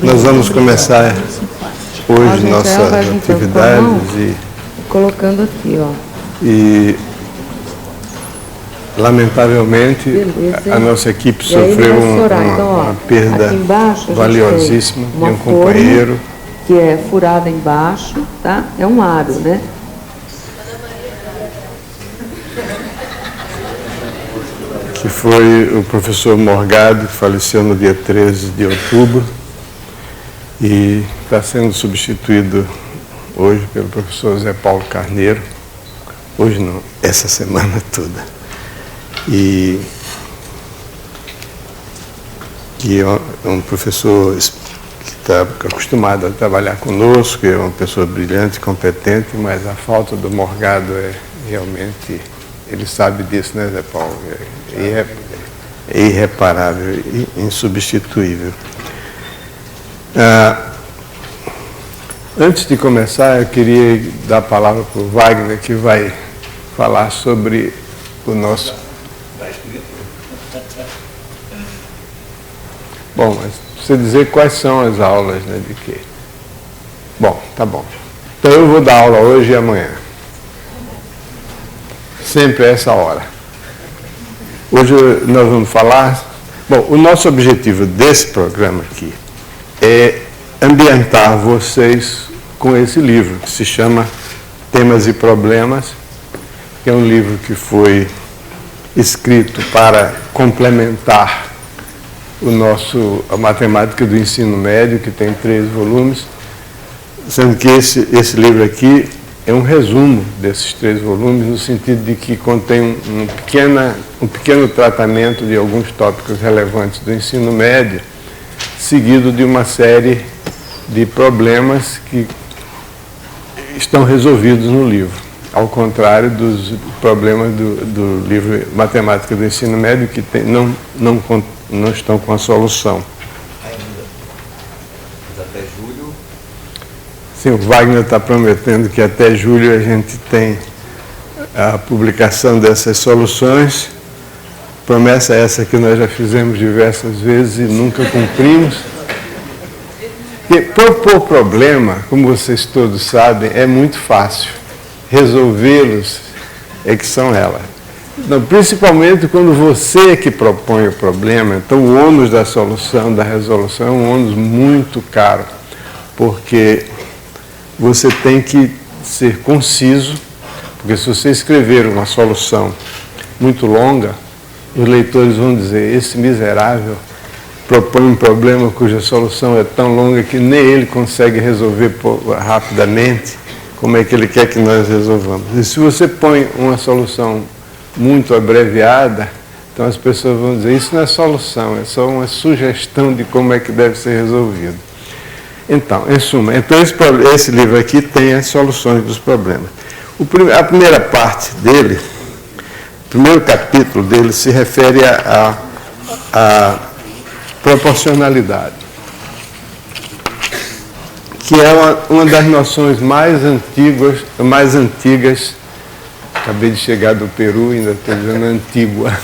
Nós vamos começar hoje nossas atividades e colocando aqui, ó. E lamentavelmente a nossa equipe sofreu uma perda valiosíssima de um companheiro que é furada embaixo, tá? É um aro, né? Que foi o professor Morgado, que faleceu no dia 13 de outubro e está sendo substituído hoje pelo professor Zé Paulo Carneiro. Hoje não, essa semana toda. E é um professor que está acostumado a trabalhar conosco, é uma pessoa brilhante, competente, mas a falta do Morgado é realmente, ele sabe disso, né, Zé Paulo? É irreparável, insubstituível. Antes de começar, eu queria dar a palavra para o Wagner, que vai falar sobre o nosso... Bom, mas você dizer quais são as aulas, né, de quê? Bom, tá bom. Então eu vou dar aula hoje e amanhã. Sempre a essa hora. Hoje nós vamos falar... Bom, o nosso objetivo desse programa aqui é ambientar vocês com esse livro, que se chama Temas e Problemas, que é um livro que foi escrito para complementar a matemática do ensino médio, que tem 3 volumes, sendo que esse livro aqui é um resumo desses 3 volumes, no sentido de que contém um pequeno tratamento de alguns tópicos relevantes do ensino médio, seguido de uma série de problemas que estão resolvidos no livro, ao contrário dos problemas do livro Matemática do Ensino Médio, que não estão com a solução. Ainda. Mas até julho... Sim, o Wagner está prometendo que até julho a gente tem a publicação dessas soluções. Promessa essa que nós já fizemos diversas vezes e nunca cumprimos. E propor problema, como vocês todos sabem, é muito fácil. Resolvê-los é que são elas. Então, principalmente quando você é que propõe o problema, então o ônus da solução, da resolução, é um ônus muito caro, porque você tem que ser conciso, porque se você escrever uma solução muito longa, os leitores vão dizer, esse miserável propõe um problema cuja solução é tão longa que nem ele consegue resolver rapidamente, como é que ele quer que nós resolvamos. E se você põe uma solução muito abreviada, então as pessoas vão dizer, isso não é solução, é só uma sugestão de como é que deve ser resolvido. Então, em suma, esse livro aqui tem as soluções dos problemas. A primeira parte dele, o primeiro capítulo dele se refere à proporcionalidade, que é uma das noções mais antigas, acabei de chegar do Peru, ainda estou dizendo antiga,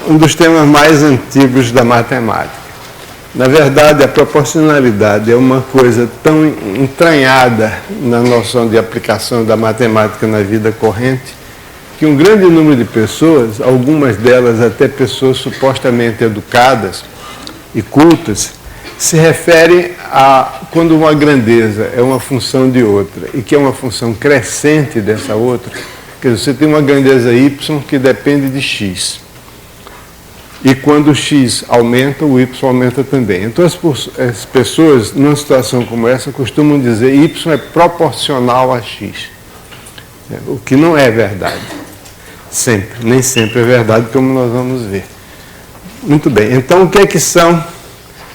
um dos temas mais antigos da matemática. Na verdade, a proporcionalidade é uma coisa tão entranhada na noção de aplicação da matemática na vida corrente, que um grande número de pessoas, algumas delas até pessoas supostamente educadas e cultas, se referem a quando uma grandeza é uma função de outra e que é uma função crescente dessa outra, quer dizer, você tem uma grandeza y que depende de x. E quando o x aumenta, o y aumenta também. Então as pessoas, numa situação como essa, costumam dizer y é proporcional a x, o que não é verdade. Nem sempre é verdade, como nós vamos ver. Muito bem, então o que é que são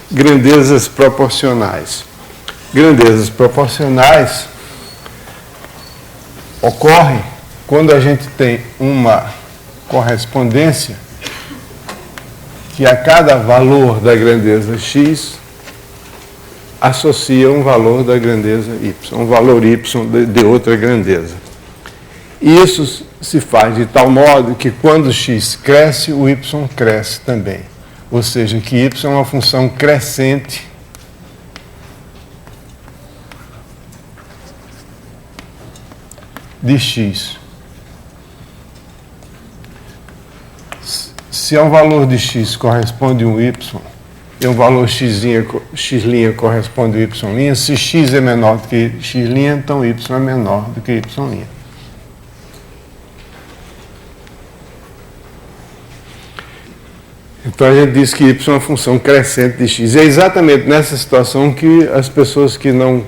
grandezas proporcionais? Grandezas proporcionais ocorrem quando a gente tem uma correspondência que a cada valor da grandeza x associa um valor da grandeza y, um valor y de outra grandeza. E isso se faz de tal modo que quando x cresce, o y cresce também. ou seja, que y é uma função crescente de x. Se a um valor de x corresponde a um y, e um valor x' corresponde a y', se x é menor do que x', então y é menor do que y'. Então a gente diz que y é uma função crescente de x. E é exatamente nessa situação que as pessoas que não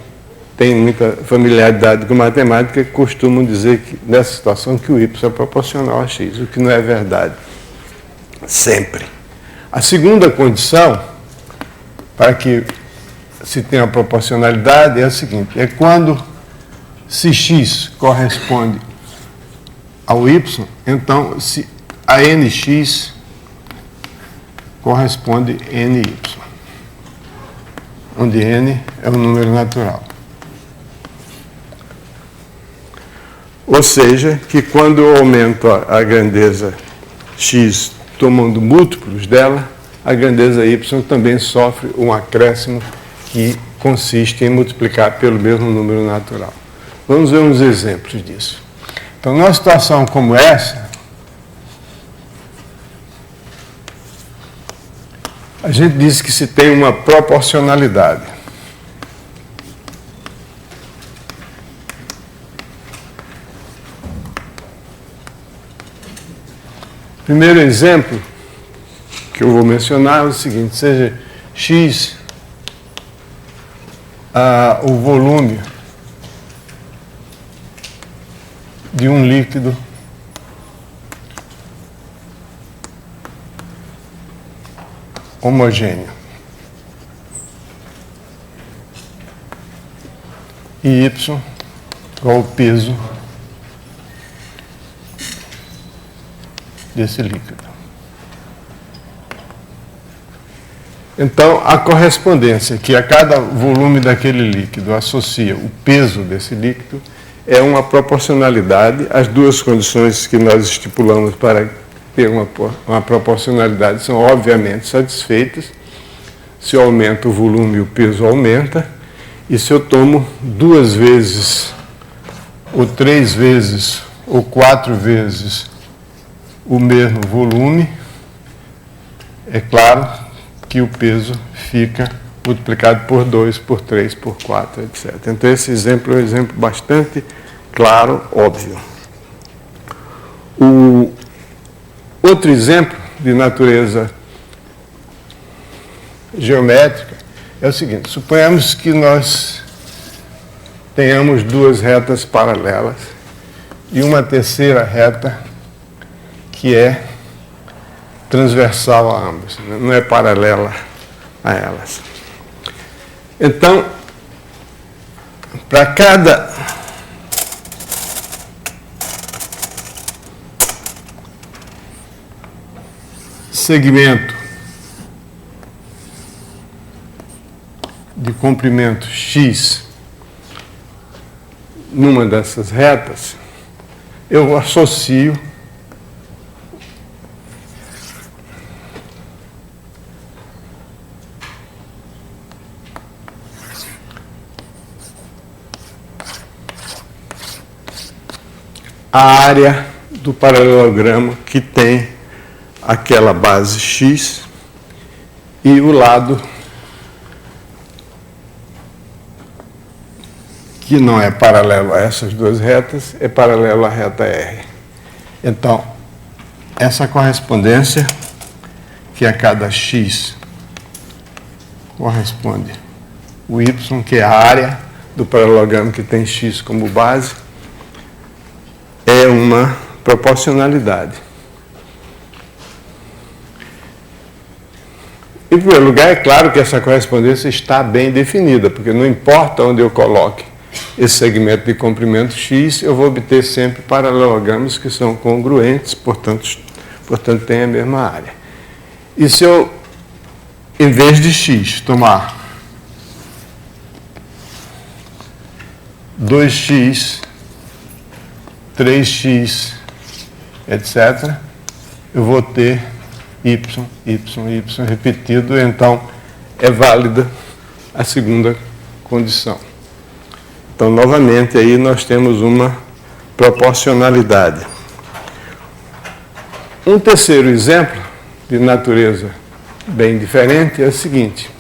têm muita familiaridade com matemática costumam dizer que, nessa situação, que o y é proporcional a x, o que não é verdade. Sempre. A segunda condição para que se tenha proporcionalidade é a seguinte: é quando, se x corresponde ao y, então se a nx corresponde a ny, onde n é um número natural. Ou seja, que quando eu aumento a grandeza x tomando múltiplos dela, a grandeza y também sofre um acréscimo que consiste em multiplicar pelo mesmo número natural. Vamos ver uns exemplos disso. Então, numa situação como essa, a gente diz que se tem uma proporcionalidade. Primeiro exemplo que eu vou mencionar é o seguinte: seja x o volume de um líquido homogêneo e y igual ao peso desse líquido. Então, a correspondência que a cada volume daquele líquido associa o peso desse líquido é uma proporcionalidade. As duas condições que nós estipulamos para ter uma proporcionalidade são obviamente satisfeitas. Se eu aumento o volume, o peso aumenta. E se eu tomo 2 vezes, ou 3 vezes, ou 4 vezes o mesmo volume, é claro que o peso fica multiplicado por 2, por 3, por 4, etc. Então, esse exemplo é um exemplo bastante claro, óbvio. O outro exemplo de natureza geométrica é o seguinte: suponhamos que nós tenhamos 2 retas paralelas e uma terceira reta que é transversal a ambas, não é paralela a elas. Então, para cada segmento de comprimento x numa dessas retas, eu associo a área do paralelogramo que tem aquela base x e o lado que não é paralelo a essas 2 retas, é paralelo à reta R. Então, essa correspondência, que a cada x corresponde o y, que é a área do paralelogramo que tem x como base, é uma proporcionalidade. Em primeiro lugar, é claro que essa correspondência está bem definida, porque não importa onde eu coloque esse segmento de comprimento x, eu vou obter sempre paralelogramos que são congruentes, portanto têm a mesma área. E se eu, em vez de x, tomar 2x, 3x, etc., eu vou ter y, repetido, então é válida a segunda condição. Então, novamente, aí nós temos uma proporcionalidade. Um terceiro exemplo, de natureza bem diferente, é o seguinte.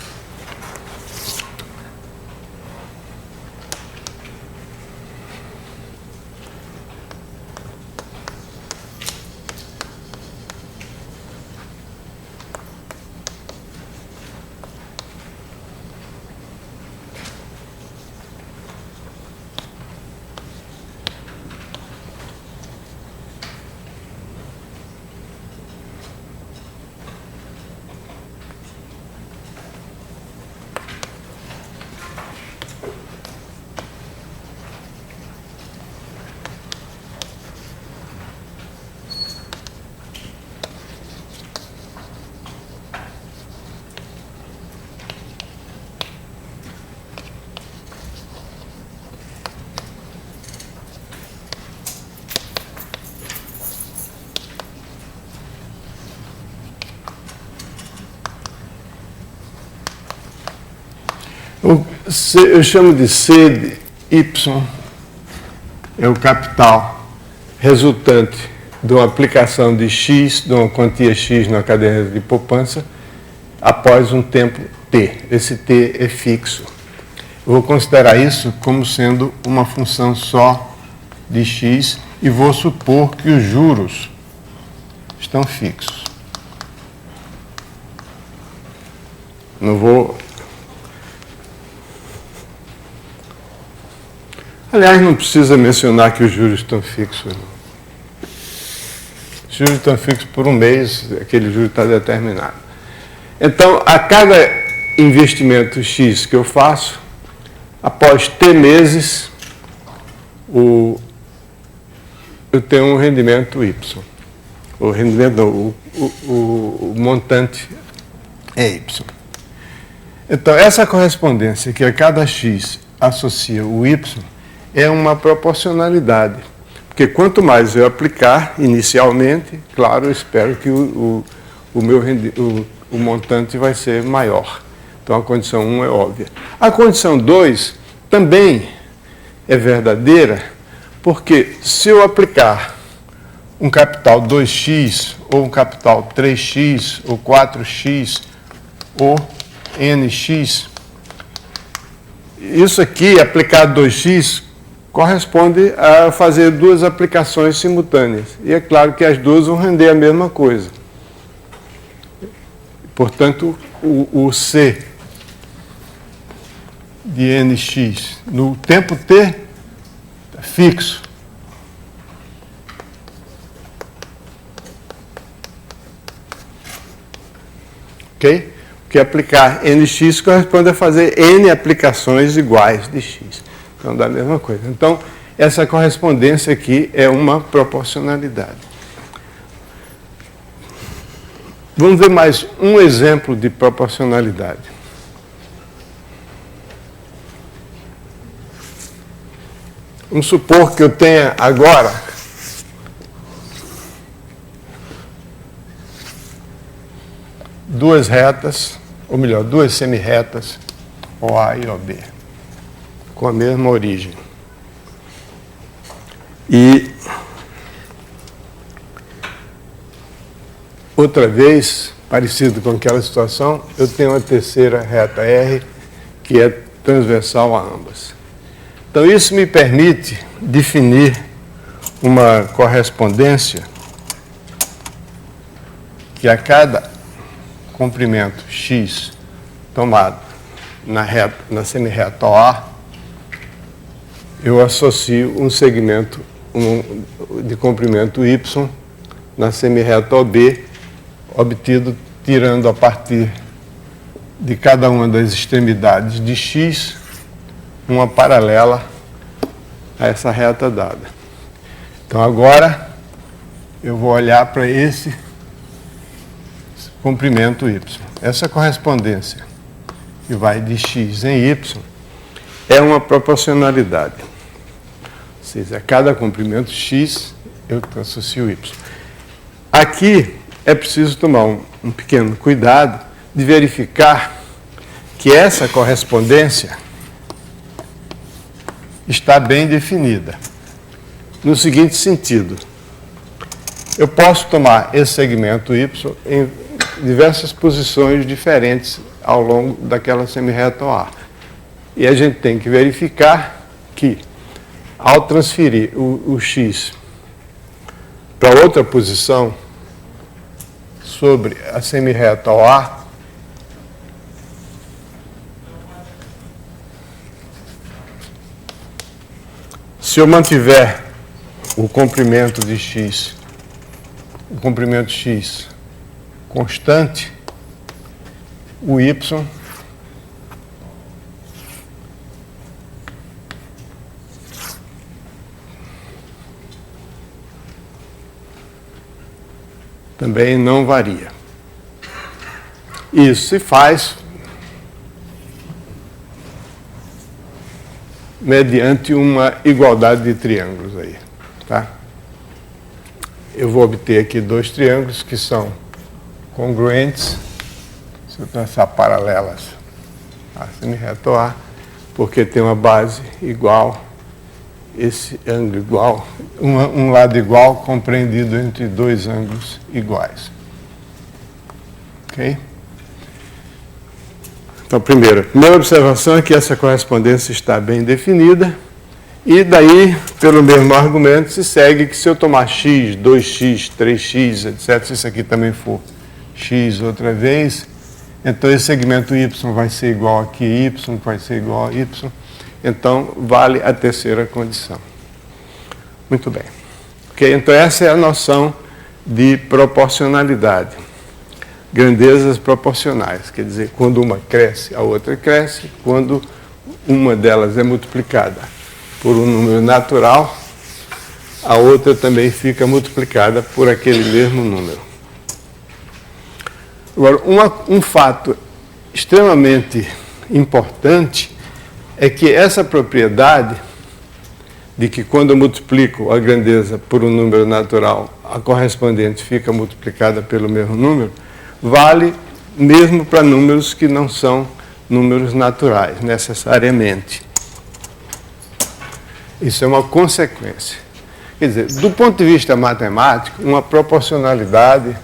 Eu chamo de C de Y, é o capital resultante de uma aplicação de X, de uma quantia X na caderneta de poupança, após um tempo T. Esse T é fixo. Eu vou considerar isso como sendo uma função só de X e vou supor que os juros estão fixos. Não vou... Aliás, não precisa mencionar que os juros estão fixos. Não. Os juros estão fixos por um mês, aquele juro está determinado. Então, a cada investimento X que eu faço, após T meses, eu tenho um rendimento Y. O rendimento não, o montante é Y. Então, essa correspondência que a cada X associa o Y é uma proporcionalidade. Porque quanto mais eu aplicar inicialmente, claro, eu espero que o montante vai ser maior. Então, a condição 1 é óbvia. A condição 2 também é verdadeira, porque se eu aplicar um capital 2x, ou um capital 3x, ou 4x, ou nx, isso aqui, aplicar 2x, corresponde a fazer duas aplicações simultâneas. E é claro que as duas vão render a mesma coisa. Portanto, o C de nx no tempo t é fixo. Ok? Porque aplicar nx corresponde a fazer n aplicações iguais de x. Então, dá a mesma coisa. Então, essa correspondência aqui é uma proporcionalidade. Vamos ver mais um exemplo de proporcionalidade. Vamos supor que eu tenha agora duas retas, ou melhor, duas semirretas, OA e OB, com a mesma origem. E outra vez, parecido com aquela situação, eu tenho uma terceira reta R, que é transversal a ambas. Então, isso me permite definir uma correspondência que a cada comprimento X tomado na semirreta OA, eu associo um segmento de comprimento Y na semirreta OB, obtido tirando a partir de cada uma das extremidades de X uma paralela a essa reta dada. Então, agora, eu vou olhar para esse comprimento Y. Essa correspondência, que vai de X em Y, é uma proporcionalidade. Ou seja, a cada comprimento X, eu associo Y. Aqui, é preciso tomar um pequeno cuidado de verificar que essa correspondência está bem definida. No seguinte sentido, eu posso tomar esse segmento Y em diversas posições diferentes ao longo daquela semirreta OA. E a gente tem que verificar que, ao transferir o X para outra posição sobre a semirreta OA, se eu mantiver o comprimento de X, o comprimento X constante, o Y também não varia. Isso se faz mediante uma igualdade de triângulos aí, tá? Eu vou obter aqui dois triângulos que são congruentes, se eu traçar paralelas a semirreta OA, porque tem uma base igual, esse ângulo igual, um lado igual compreendido entre dois ângulos iguais. Ok? Então, a primeira observação é que essa correspondência está bem definida, e daí, pelo mesmo argumento, se segue que se eu tomar x, 2x, 3x, etc., se isso aqui também for x outra vez, então esse segmento y vai ser igual aqui, y vai ser igual a y, então vale a terceira condição. Muito bem. Ok? Então essa é a noção de proporcionalidade. Grandezas proporcionais, quer dizer, quando uma cresce, a outra cresce, quando uma delas é multiplicada por um número natural, a outra também fica multiplicada por aquele mesmo número. Agora, um fato extremamente importante é que essa propriedade de que quando eu multiplico a grandeza por um número natural, a correspondente fica multiplicada pelo mesmo número, vale mesmo para números que não são números naturais, necessariamente. Isso é uma consequência. Quer dizer, do ponto de vista matemático, uma proporcionalidade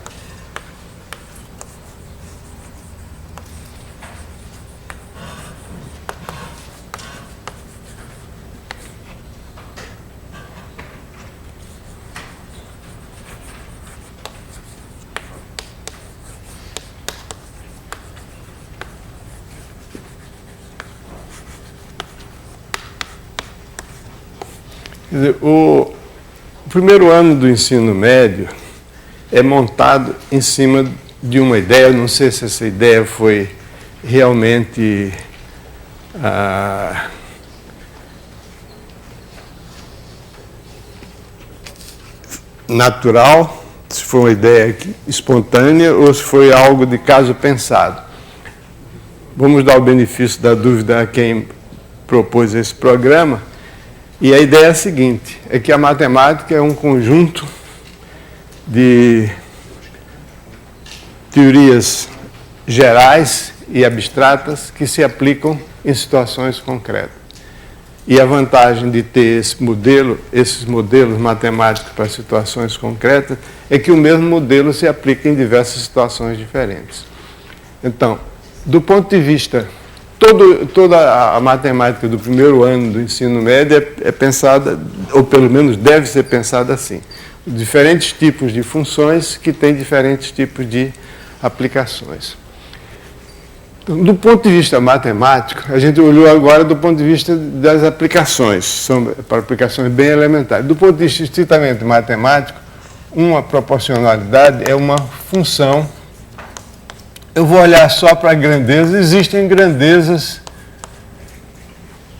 o primeiro ano do ensino médio é montado em cima de uma ideia, eu não sei se essa ideia foi realmente natural, se foi uma ideia espontânea ou se foi algo de caso pensado. Vamos dar o benefício da dúvida a quem propôs esse programa. E a ideia é a seguinte, é que a matemática é um conjunto de teorias gerais e abstratas que se aplicam em situações concretas. E a vantagem de ter esses modelos matemáticos para situações concretas é que o mesmo modelo se aplica em diversas situações diferentes. Então, do ponto de vista toda a matemática do primeiro ano do ensino médio é pensada, ou pelo menos deve ser pensada assim. Diferentes tipos de funções que têm diferentes tipos de aplicações. Então, do ponto de vista matemático, a gente olhou agora do ponto de vista das aplicações, são para aplicações bem elementares. Do ponto de vista estritamente matemático, uma proporcionalidade é uma função. Eu vou olhar só para a grandeza. Existem grandezas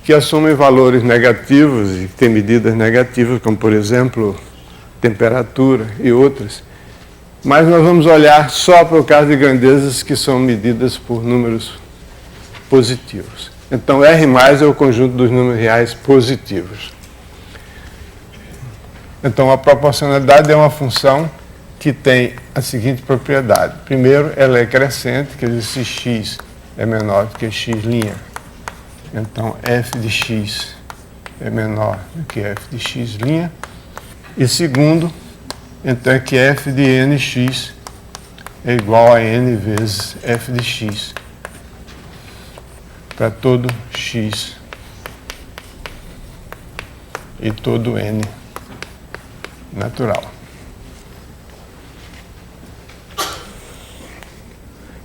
que assumem valores negativos e têm medidas negativas, como, por exemplo, temperatura e outras. Mas nós vamos olhar só para o caso de grandezas que são medidas por números positivos. Então, R+ é o conjunto dos números reais positivos. Então, a proporcionalidade é uma função que tem a seguinte propriedade. Primeiro, ela é crescente, quer dizer, se x é menor do que x', então f de x é menor do que f de x'. E segundo, então é que f de nx é igual a n vezes f de x para todo x e todo n natural.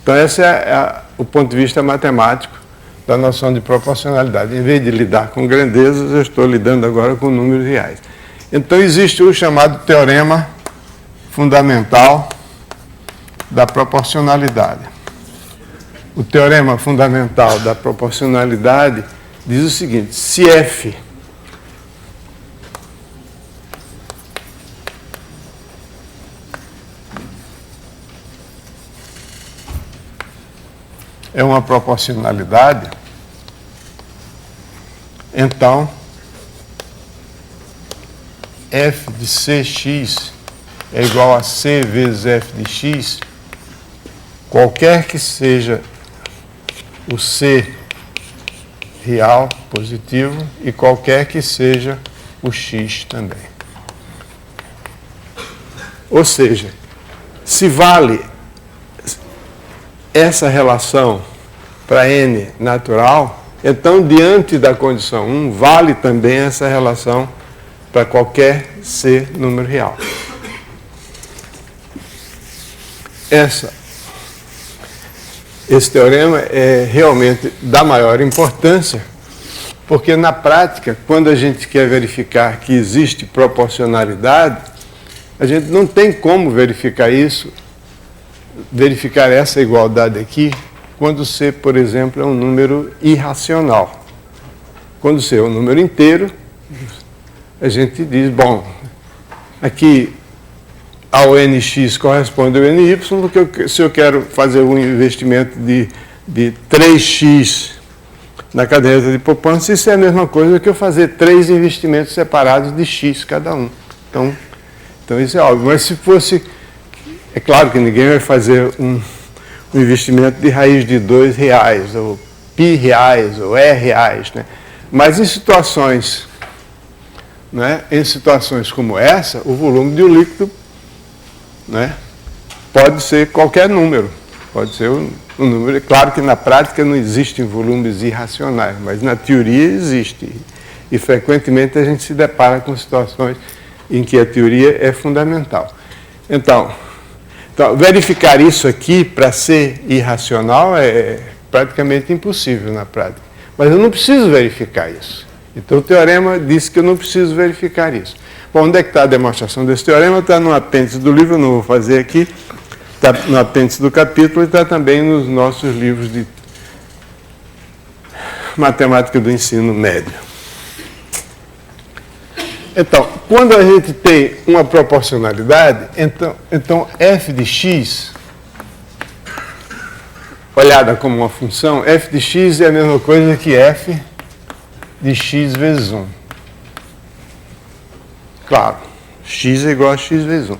Então esse é o ponto de vista matemático da noção de proporcionalidade. Em vez de lidar com grandezas, eu estou lidando agora com números reais. Então existe o chamado teorema fundamental da proporcionalidade. O teorema fundamental da proporcionalidade diz o seguinte: se f é uma proporcionalidade, então f de cx é igual a c vezes f de x, qualquer que seja o c real, positivo, e qualquer que seja o x também. Ou seja, se vale essa relação para n natural, então, diante da condição 1, vale também essa relação para qualquer c número real. Esse teorema é realmente da maior importância, porque na prática, quando a gente quer verificar que existe proporcionalidade, a gente não tem como verificar isso, verificar essa igualdade aqui, quando c, por exemplo, é um número irracional. Quando c é um número inteiro, a gente diz, bom, aqui ao nx corresponde ao ny, porque se eu quero fazer um investimento de 3x na caderneta de poupança, isso é a mesma coisa que eu fazer 3 investimentos separados de x cada um. Então isso é óbvio. Mas se fosse... É claro que ninguém vai fazer um investimento de raiz de R$2, ou π ou R$, né? Mas em situações, né, como essa, o volume de um líquido, né, pode ser qualquer número. Pode ser um número. É claro que na prática não existem volumes irracionais, mas na teoria existe. E frequentemente a gente se depara com situações em que a teoria é fundamental. Então, verificar isso aqui para ser irracional é praticamente impossível na prática. Mas eu não preciso verificar isso. Então o teorema diz que eu não preciso verificar isso. Bom, onde é que está a demonstração desse teorema? Está no apêndice do livro, eu não vou fazer aqui. Está no apêndice do capítulo e está também nos nossos livros de matemática do ensino médio. Então, quando a gente tem uma proporcionalidade, então f de x, olhada como uma função, f de x é a mesma coisa que f de x vezes 1. Claro, x é igual a x vezes 1.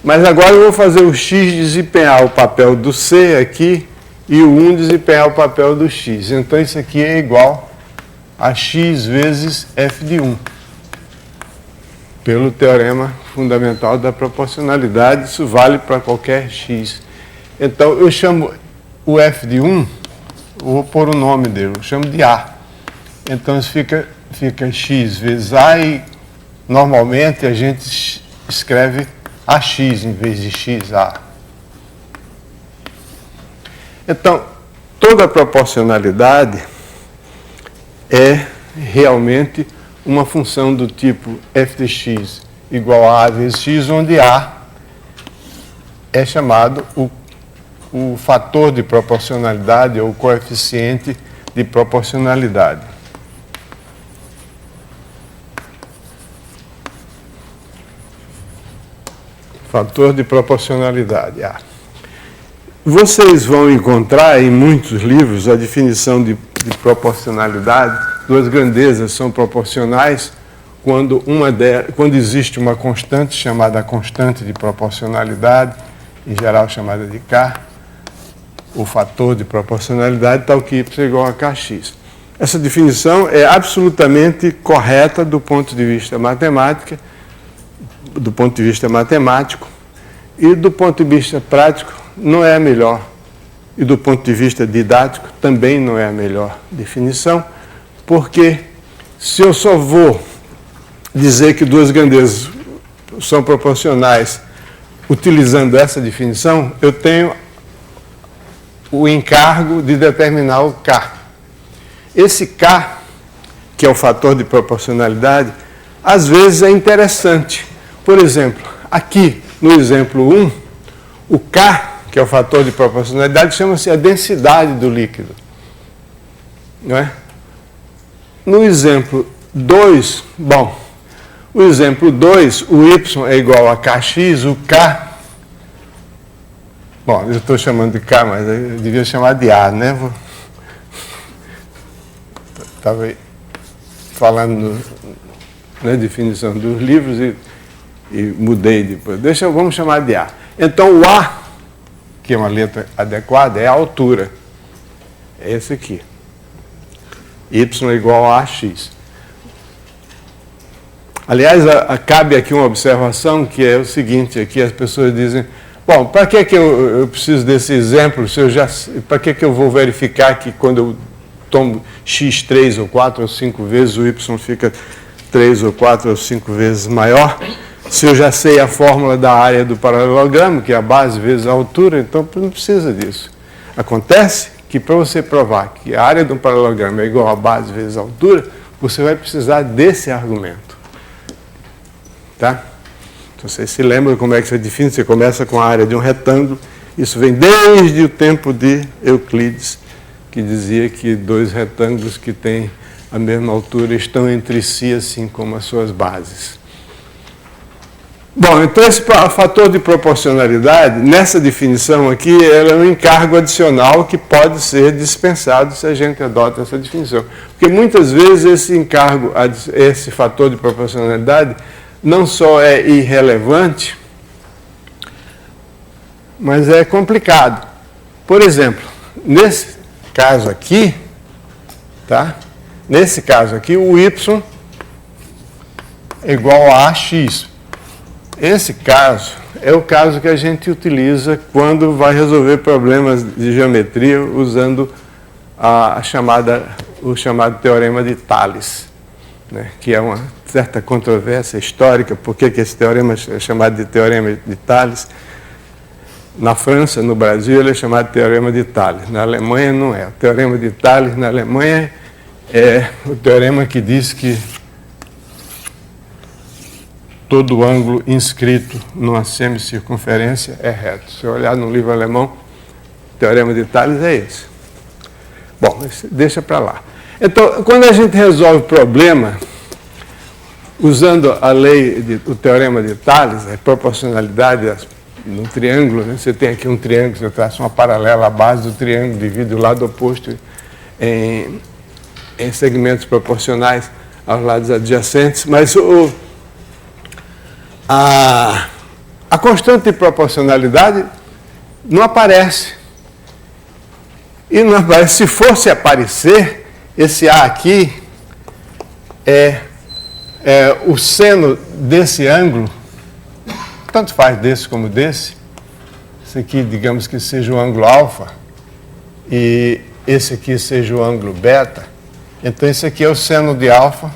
Mas agora eu vou fazer o x desempenhar o papel do c aqui e o 1 desempenhar o papel do x. Então isso aqui é igual a x vezes f de 1. Pelo teorema fundamental da proporcionalidade, isso vale para qualquer x. Então, eu chamo o f de 1, vou pôr o nome dele, eu chamo de A. Então, isso fica x vezes A e, normalmente, a gente escreve AX em vez de XA. Então, toda proporcionalidade é realmente uma função do tipo f de x igual a A vezes x, onde A é chamado o fator de proporcionalidade ou coeficiente de proporcionalidade. Fator de proporcionalidade, A. Vocês vão encontrar em muitos livros a definição de proporcionalidade. Duas grandezas são proporcionais quando existe uma constante chamada constante de proporcionalidade em geral chamada de K, o fator de proporcionalidade, tal que y é igual a Kx. Essa definição é absolutamente correta do ponto de vista matemático, e do ponto de vista prático não é a melhor. E do ponto de vista didático também não é a melhor definição, porque se eu só vou dizer que duas grandezas são proporcionais utilizando essa definição, eu tenho o encargo de determinar o K. Esse K, que é o fator de proporcionalidade, às vezes é interessante. Por exemplo, aqui no exemplo 1, o K, que é o fator de proporcionalidade, chama-se a densidade do líquido. Não é? No exemplo 2, o exemplo 2, o y é igual a Kx, o K... eu estou chamando de K, mas eu devia chamar de A, né? Estava falando na definição dos livros e mudei depois. Vamos chamar de A. Então, o A, que é uma letra adequada, é a altura. É esse aqui. Y é igual a AX. Aliás, cabe aqui uma observação que é o seguinte, aqui as pessoas dizem, para que eu preciso desse exemplo? Para que eu vou verificar que quando eu tomo x 3 ou 4 ou 5 vezes, o y fica 3 ou 4 ou 5 vezes maior? Se eu já sei a fórmula da área do paralelogramo, que é a base vezes a altura, então não precisa disso. Acontece que para você provar que a área do paralelogramo é igual a base vezes a altura, você vai precisar desse argumento. Tá? Então, vocês se lembram como é que você define? Você começa com a área de um retângulo. Isso vem desde o tempo de Euclides, que dizia que dois retângulos que têm a mesma altura estão entre si, assim como as suas bases. Então esse fator de proporcionalidade, nessa definição aqui, é um encargo adicional que pode ser dispensado se a gente adota essa definição. Porque muitas vezes esse fator de proporcionalidade não só é irrelevante, mas é complicado. Por exemplo, nesse caso aqui, o y é igual a AX. Esse caso é o caso que a gente utiliza quando vai resolver problemas de geometria usando o chamado teorema de Tales, né, que é uma certa controvérsia histórica. Por que esse teorema é chamado de teorema de Tales? Na França, no Brasil, ele é chamado de teorema de Tales. Na Alemanha, não é. O teorema de Tales, na Alemanha, é o teorema que diz que todo ângulo inscrito numa semicircunferência é reto. Se eu olhar no livro alemão, o teorema de Tales é esse. Deixa para lá. Então, quando a gente resolve o problema, usando a lei, o teorema de Tales, a proporcionalidade no triângulo, né? Você tem aqui um triângulo, você traça uma paralela à base do triângulo, divide o lado oposto em segmentos proporcionais aos lados adjacentes, mas a constante de proporcionalidade não aparece. E não aparece. Se fosse aparecer, esse A aqui é o seno desse ângulo, tanto faz desse como desse. Esse aqui, digamos que seja o ângulo alfa, e esse aqui seja o ângulo beta. Então, esse aqui é o seno de alfa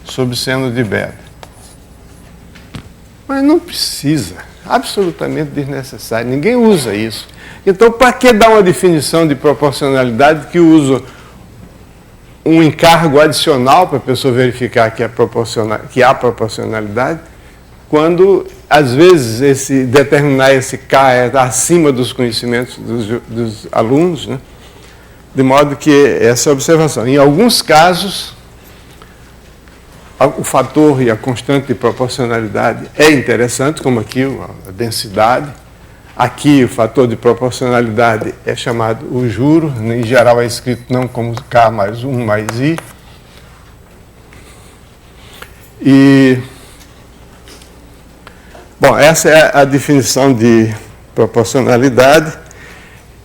sobre o seno de beta. Mas não precisa, absolutamente desnecessário, ninguém usa isso. Então, para que dar uma definição de proporcionalidade que usa um encargo adicional para a pessoa verificar que há proporcionalidade, quando, às vezes, determinar esse K é acima dos conhecimentos dos alunos, né? De modo que essa observação. Em alguns casos, o fator e a constante de proporcionalidade é interessante, como aqui a densidade. Aqui o fator de proporcionalidade é chamado o juro, em geral é escrito não como K mais 1 mais I. Essa é a definição de proporcionalidade.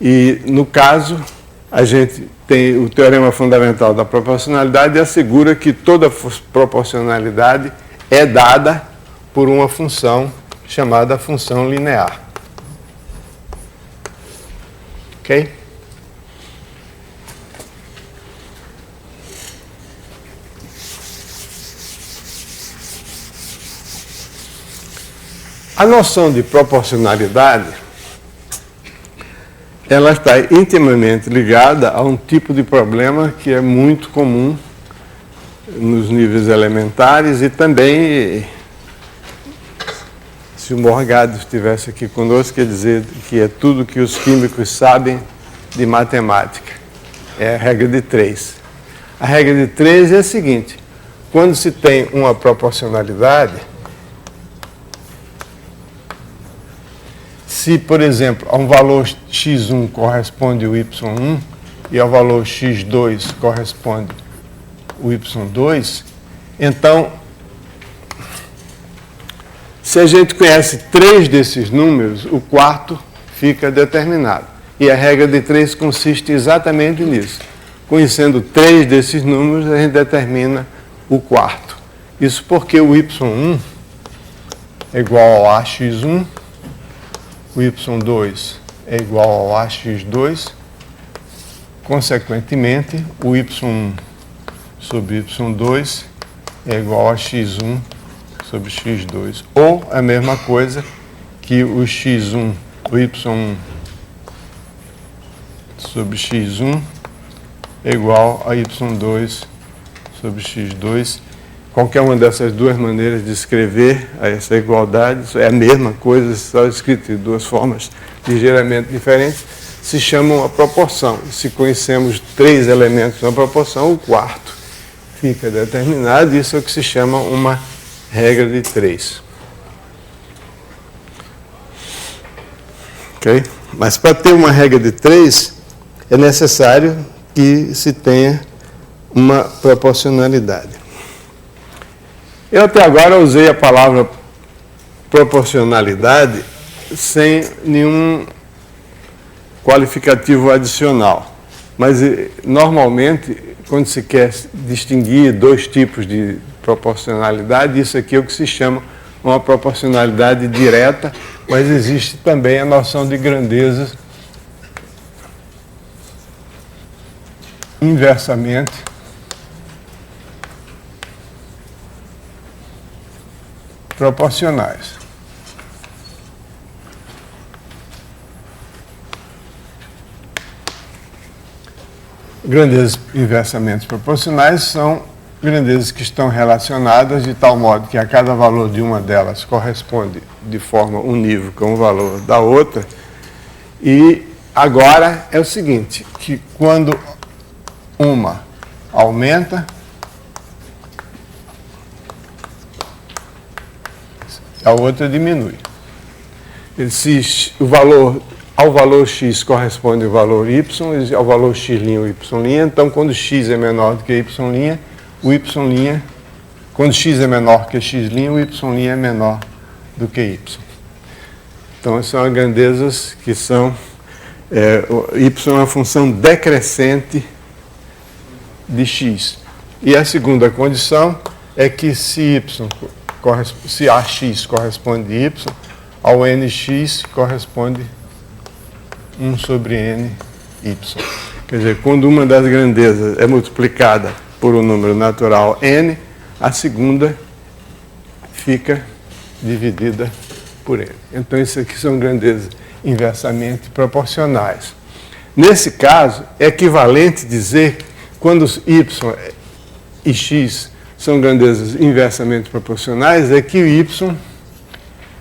E, no caso, a gente tem o teorema fundamental da proporcionalidade e assegura que toda proporcionalidade é dada por uma função chamada função linear. Ok? A noção de proporcionalidade, ela está intimamente ligada a um tipo de problema que é muito comum nos níveis elementares e também, se o Morgado estivesse aqui conosco, quer dizer que é tudo que os químicos sabem de matemática. É a regra de 3. A regra de 3 é a seguinte: quando se tem uma proporcionalidade, se, por exemplo, a um valor x1 corresponde o y1 e ao valor x2 corresponde o y2, então, se a gente conhece 3 desses números, o quarto fica determinado. E a regra de 3 consiste exatamente nisso. Conhecendo 3 desses números, a gente determina o quarto. Isso porque o y1 é igual ao ax1, o y2 é igual ao ax2, consequentemente, o y1 sobre y2 é igual a x1 sobre x2. Ou a mesma coisa que o x1, o y1 sobre x1 é igual a y2 sobre x2. Qualquer uma dessas duas maneiras de escrever essa igualdade, isso é a mesma coisa, só escrito de duas formas ligeiramente diferentes, se chama uma proporção. Se conhecemos 3 elementos na proporção, o quarto fica determinado, isso é o que se chama uma regra de 3. Ok? Mas para ter uma regra de 3, é necessário que se tenha uma proporcionalidade. Eu até agora usei a palavra proporcionalidade sem nenhum qualificativo adicional. Mas, normalmente, quando se quer distinguir 2 tipos de proporcionalidade, isso aqui é o que se chama uma proporcionalidade direta, mas existe também a noção de grandeza inversamente proporcionais. Grandezas inversamente proporcionais são grandezas que estão relacionadas de tal modo que a cada valor de uma delas corresponde de forma unívoca ao valor da outra. E agora é o seguinte, que quando uma aumenta, a outra diminui. Se ao valor x corresponde o valor y, e ao valor x' o y', então quando x é menor do que y', o y', quando x é menor que x', o y' é menor do que y. Então, essas são as grandezas que são... y é uma função decrescente de x. E a segunda condição é que se ax corresponde a y, ao nx corresponde 1 sobre ny. Quer dizer, quando uma das grandezas é multiplicada por um número natural n, a segunda fica dividida por n. Então, isso aqui são grandezas inversamente proporcionais. Nesse caso, é equivalente dizer, quando y e x são grandezas inversamente proporcionais, é que o y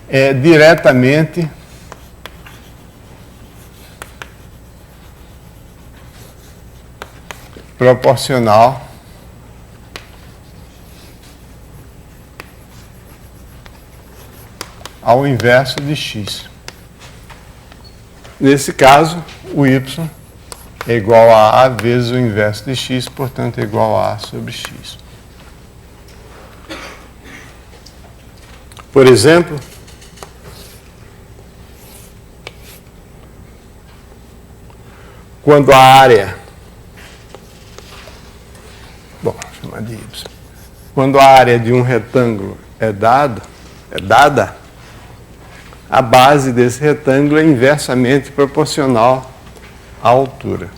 é diretamente proporcional ao inverso de x. Nesse caso, o y é igual a A vezes o inverso de x, portanto é igual a A sobre x. Por exemplo, quando a área, vou chamar de Y, quando a área de um retângulo é dada, a base desse retângulo é inversamente proporcional à altura.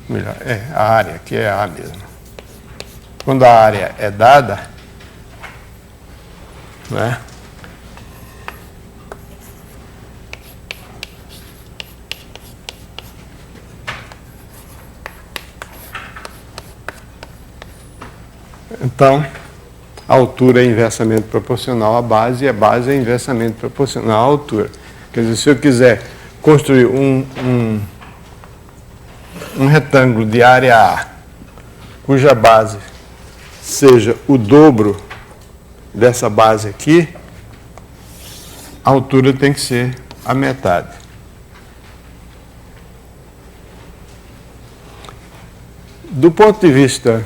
Melhor, a área, que é A mesmo. Quando a área é dada, né? Então, a altura é inversamente proporcional à base e a base é inversamente proporcional à altura. Quer dizer, se eu quiser construir um retângulo de área A, cuja base seja o dobro dessa base aqui, a altura tem que ser a metade. Do ponto de vista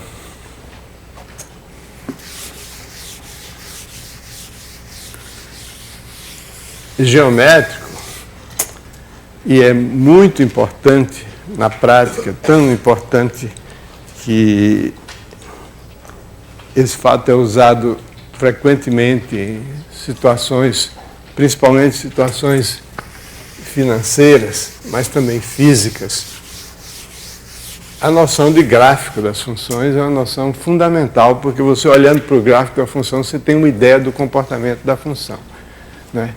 geométrico, e é muito importante na prática, tão importante que esse fato é usado frequentemente em situações, principalmente situações financeiras, mas também físicas. A noção de gráfico das funções é uma noção fundamental, porque você olhando para o gráfico da função, você tem uma ideia do comportamento da função, né?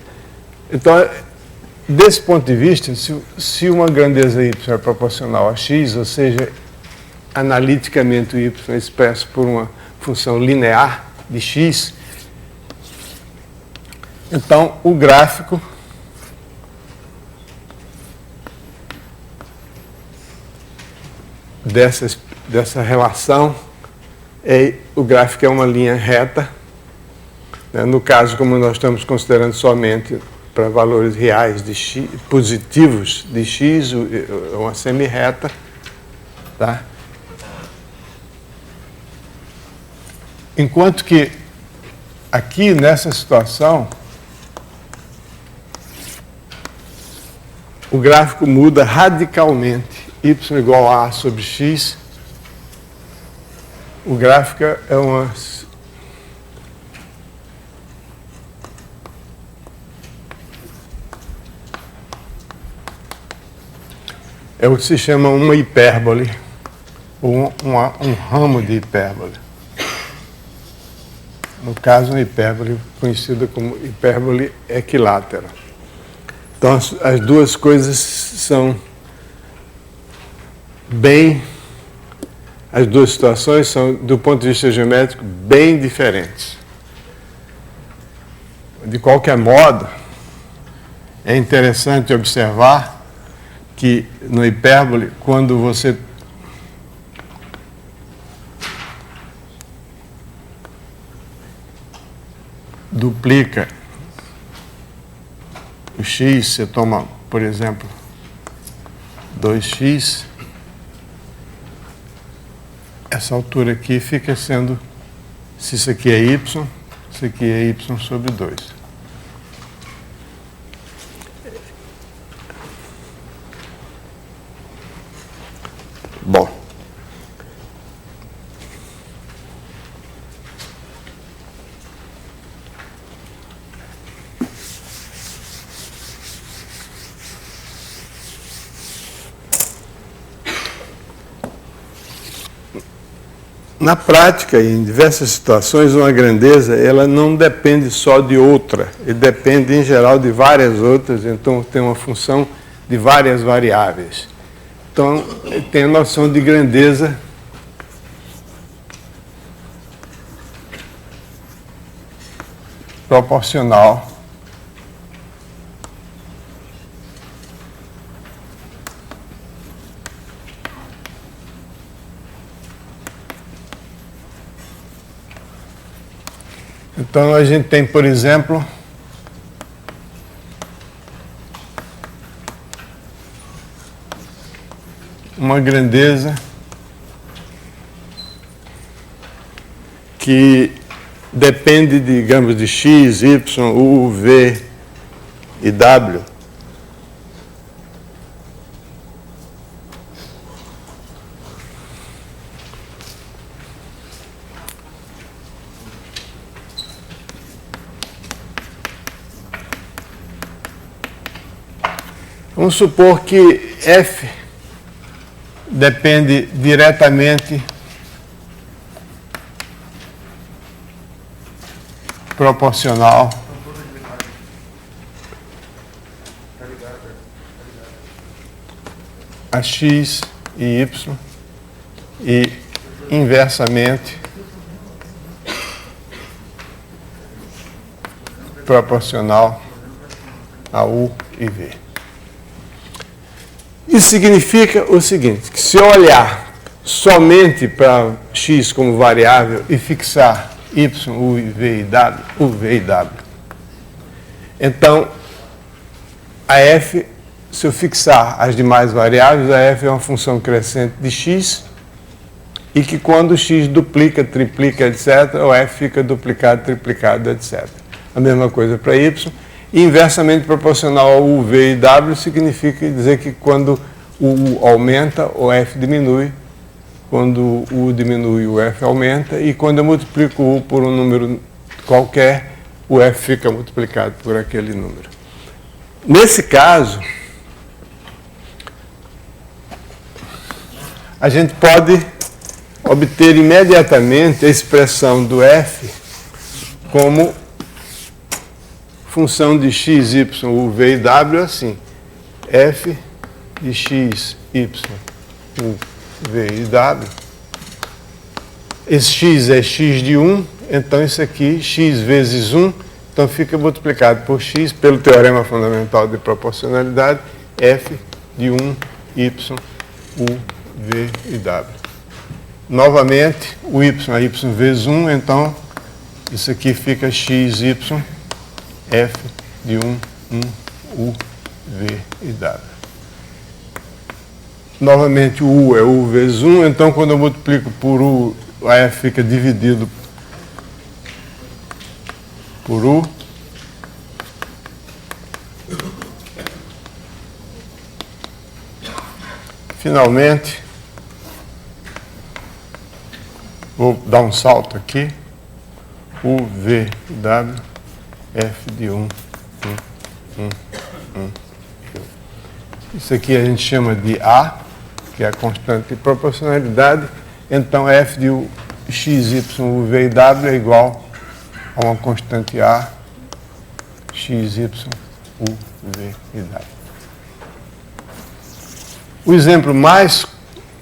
Então, desse ponto de vista, se uma grandeza y é proporcional a x, ou seja, analiticamente o y é expresso por uma função linear de x, então o gráfico dessa relação, o gráfico é uma linha reta, né? No caso, como nós estamos considerando somente para valores reais de x, positivos de x, uma semi-reta, tá? Enquanto que aqui nessa situação o gráfico muda radicalmente, y igual a sobre x, o gráfico é uma é o que se chama uma hipérbole, ou um ramo de hipérbole. No caso, uma hipérbole conhecida como hipérbole equilátera. Então, as duas coisas são as duas situações são, do ponto de vista geométrico, bem diferentes. De qualquer modo, é interessante observar que no hipérbole, quando você duplica o x, você toma, por exemplo, 2x, essa altura aqui fica sendo, se isso aqui é y, isso aqui é y sobre 2. Bom, na prática, em diversas situações, uma grandeza ela não depende só de outra, ele depende em geral de várias outras, então tem uma função de várias variáveis. Então, tem a noção de grandeza proporcional Então, a gente tem, por exemplo, uma grandeza que depende, digamos, de x, y, u, v e w. Vamos supor que f depende diretamente proporcional a x e y e inversamente proporcional a u e v. Isso significa o seguinte, que se eu olhar somente para x como variável e fixar y, u, v e w, então a f, se eu fixar as demais variáveis, a f é uma função crescente de x e que quando x duplica, triplica, etc., o f fica duplicado, triplicado, etc. A mesma coisa para y. E inversamente proporcional ao u, v e w significa dizer que quando o u aumenta, o f diminui. Quando o u diminui, o f aumenta. E quando eu multiplico o u por um número qualquer, o f fica multiplicado por aquele número. Nesse caso, a gente pode obter imediatamente a expressão do f como função de x, y, u, v e w assim. F de x, y, u, v e w. Esse x é x de 1, então isso aqui, x vezes 1, então fica multiplicado por x pelo teorema fundamental de proporcionalidade, f de 1, y, u, v e w. Novamente, o y é y vezes 1, então isso aqui fica x, y, f de 1, u, v e w. Novamente, o u é u vezes 1, então quando eu multiplico por u, a f fica dividido por u. Finalmente, vou dar um salto aqui, u, v, w, f de 1. Isso aqui a gente chama de A, que é a constante de proporcionalidade. Então, f de x, y, u, v e w é igual a uma constante A, x, y, u, v e w. O exemplo mais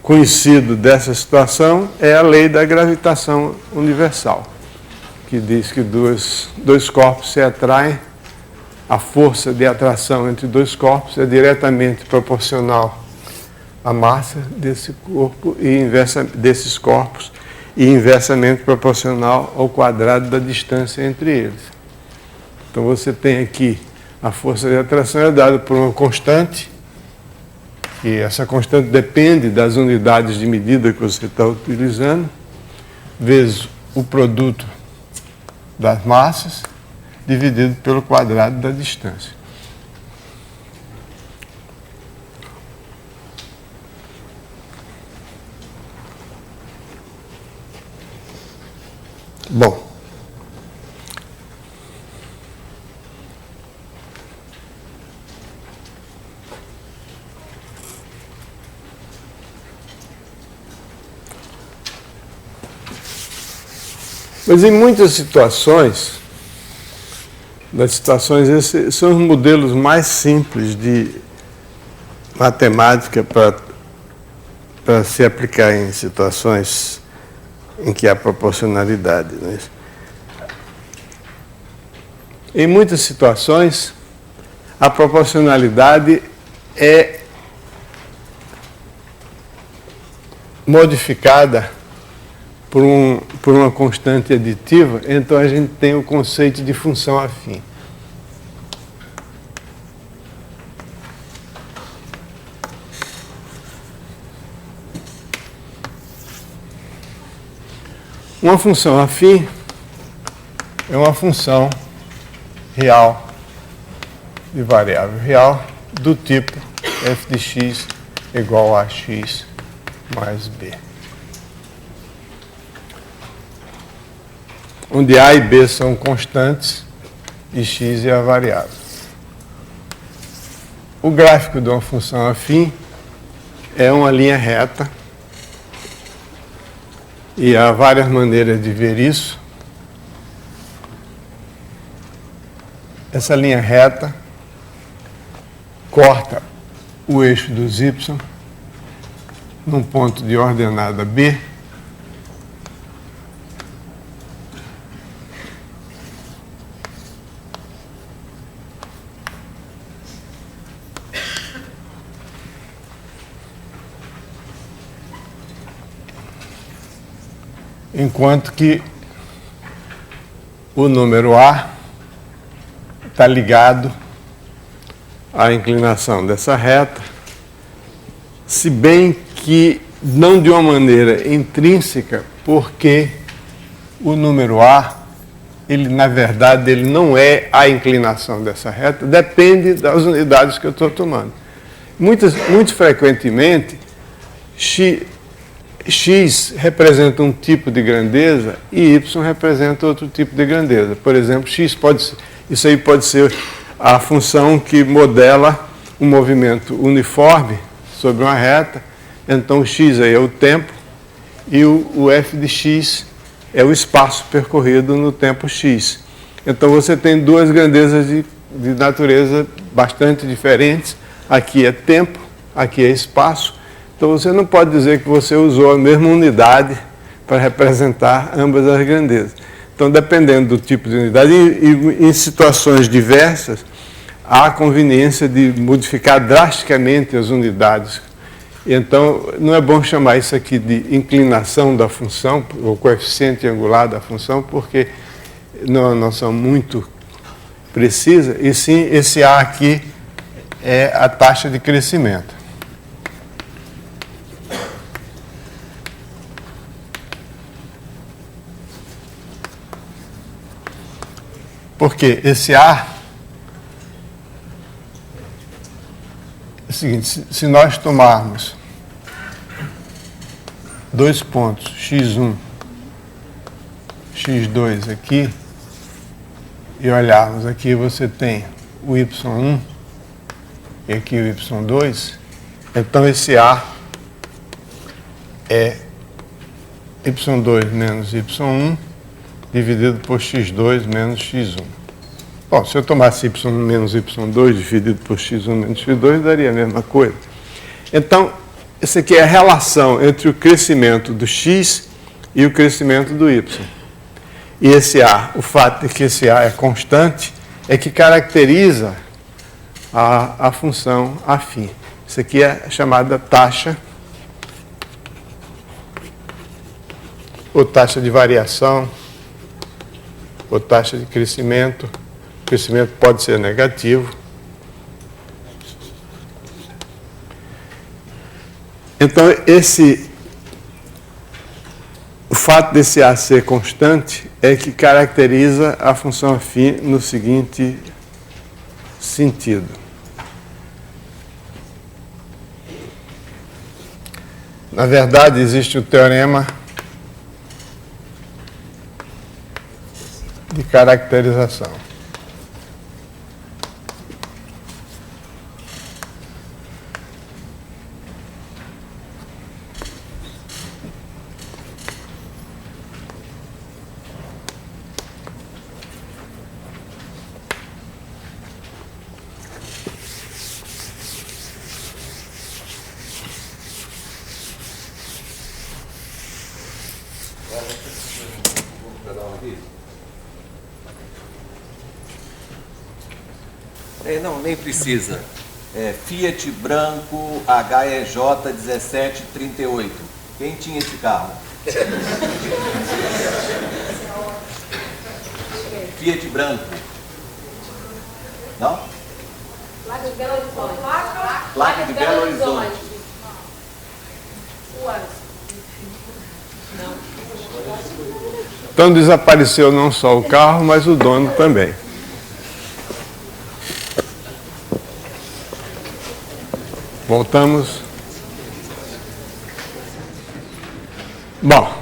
conhecido dessa situação é a lei da gravitação universal, que diz que dois corpos se atraem, a força de atração entre dois corpos é diretamente proporcional à massa desse corpo e desses corpos e inversamente proporcional ao quadrado da distância entre eles. Então você tem aqui a força de atração é dada por uma constante, e essa constante depende das unidades de medida que você está utilizando, vezes o produto das massas, dividido pelo quadrado da distância. Bom, mas em muitas situações, esses são os modelos mais simples de matemática para se aplicar em situações em que há proporcionalidade. Não é isso? Em muitas situações, a proporcionalidade é modificada por uma constante aditiva, então a gente tem o conceito de função afim. Uma função afim é uma função real de variável real do tipo f de x igual a x mais b, onde a e b são constantes e x é a variável. o gráfico de uma função afim é uma linha reta, e há várias maneiras de ver isso. Essa linha reta corta o eixo dos y num ponto de ordenada B, enquanto que o número A está ligado à inclinação dessa reta, se bem que não de uma maneira intrínseca, porque o número A, ele na verdade ele não é a inclinação dessa reta, depende das unidades que eu estou tomando. Muito frequentemente, X representa um tipo de grandeza e Y representa outro tipo de grandeza. Por exemplo, isso aí pode ser a função que modela um movimento uniforme sobre uma reta. Então, o X aí é o tempo e o f de X é o espaço percorrido no tempo X. Então, você tem duas grandezas de natureza bastante diferentes. Aqui é tempo, aqui é espaço. Então, você não pode dizer que você usou a mesma unidade para representar ambas as grandezas. Então, dependendo do tipo de unidade, e em situações diversas, há a conveniência de modificar drasticamente as unidades. Então, não é bom chamar isso aqui de inclinação da função, ou coeficiente angular da função, porque não é uma noção muito precisa, e sim, esse A aqui é a taxa de crescimento. Porque esse A é o seguinte, se nós tomarmos dois pontos, x1, x2 aqui, e olharmos aqui, você tem o y1 e aqui o y2, então esse A é y2 menos y1 dividido por x2 menos x1. Bom, se eu tomasse y menos y2 dividido por x1 menos x2, daria a mesma coisa. Então, essa aqui é a relação entre o crescimento do x e o crescimento do y. E esse A, o fato de que esse A é constante, é que caracteriza a função afim. Isso aqui é a chamada taxa, ou taxa de variação, ou taxa de crescimento. O crescimento pode ser negativo. Então, o fato desse A ser constante é que caracteriza a função afim no seguinte sentido. Na verdade, existe o teorema de caracterização. Não, nem precisa. Fiat branco HEJ 1738. Quem tinha esse carro? Fiat branco. Não? Placa de Belo Horizonte. Placa de Belo Horizonte. O ano. Então desapareceu não só o carro, mas o dono também. Voltamos. Bom,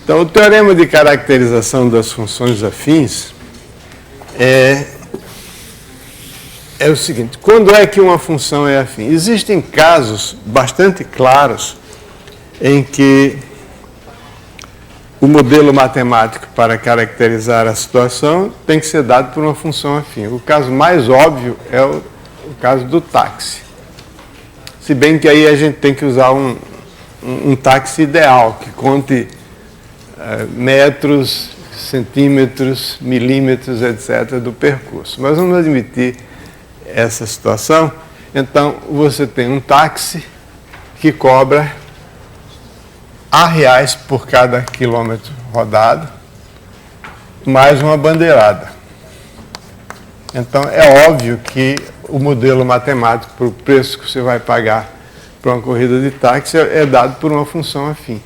então o teorema de caracterização das funções afins é é o seguinte: quando é que uma função é afim? Existem casos bastante claros em que o modelo matemático para caracterizar a situação tem que ser dado por uma função afim. O caso mais óbvio é o caso do táxi. Se bem que aí a gente tem que usar um táxi ideal, que conte metros, centímetros, milímetros, etc., do percurso. Mas vamos admitir essa situação. Então, você tem um táxi que cobra R$ por cada quilômetro rodado, mais uma bandeirada. Então, é óbvio que o modelo matemático para o preço que você vai pagar para uma corrida de táxi é dado por uma função afim.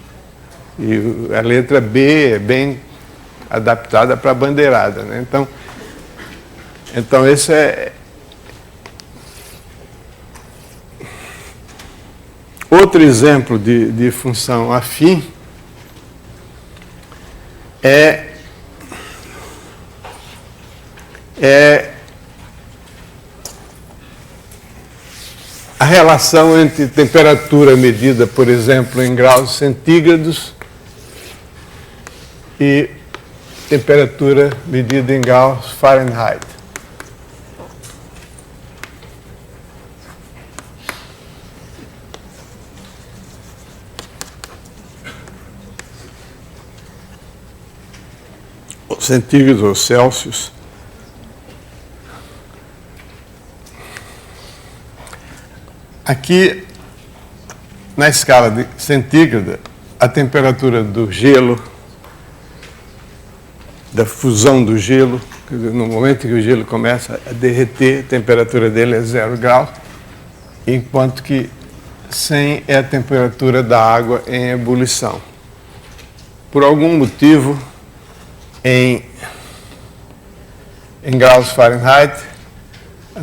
E a letra B é bem adaptada para a bandeirada, né? Então esse é... Outro exemplo de função afim é a relação entre temperatura medida, por exemplo, em graus centígrados e temperatura medida em graus Fahrenheit. Centígrados ou Celsius. Aqui, na escala de centígrada, a temperatura do gelo, da fusão do gelo, quer dizer, no momento que o gelo começa a derreter, a temperatura dele é 0 graus, enquanto que 100 é a temperatura da água em ebulição. Por algum motivo, em graus Fahrenheit, a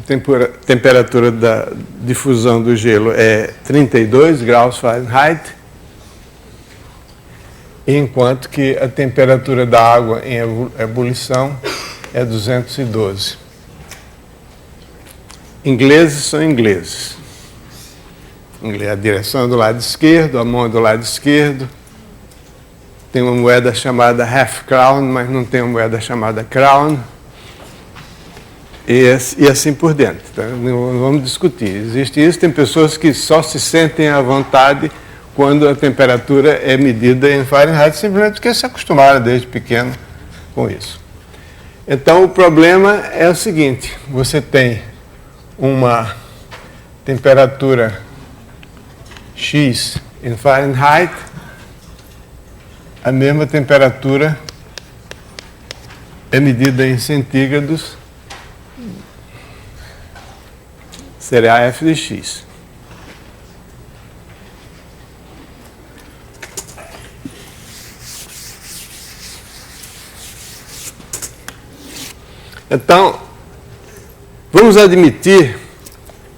temperatura da difusão do gelo é 32 graus Fahrenheit, enquanto que a temperatura da água em ebulição é 212. Ingleses são ingleses. A direção é do lado esquerdo, a mão é do lado esquerdo. Tem uma moeda chamada half crown, mas não tem uma moeda chamada crown. E assim por dentro. Tá? Não vamos discutir. Existe isso. Tem pessoas que só se sentem à vontade quando a temperatura é medida em Fahrenheit, simplesmente porque se acostumaram desde pequeno com isso. Então, o problema é o seguinte: você tem uma temperatura X em Fahrenheit, a mesma temperatura é medida em centígrados, será F de X. Então, vamos admitir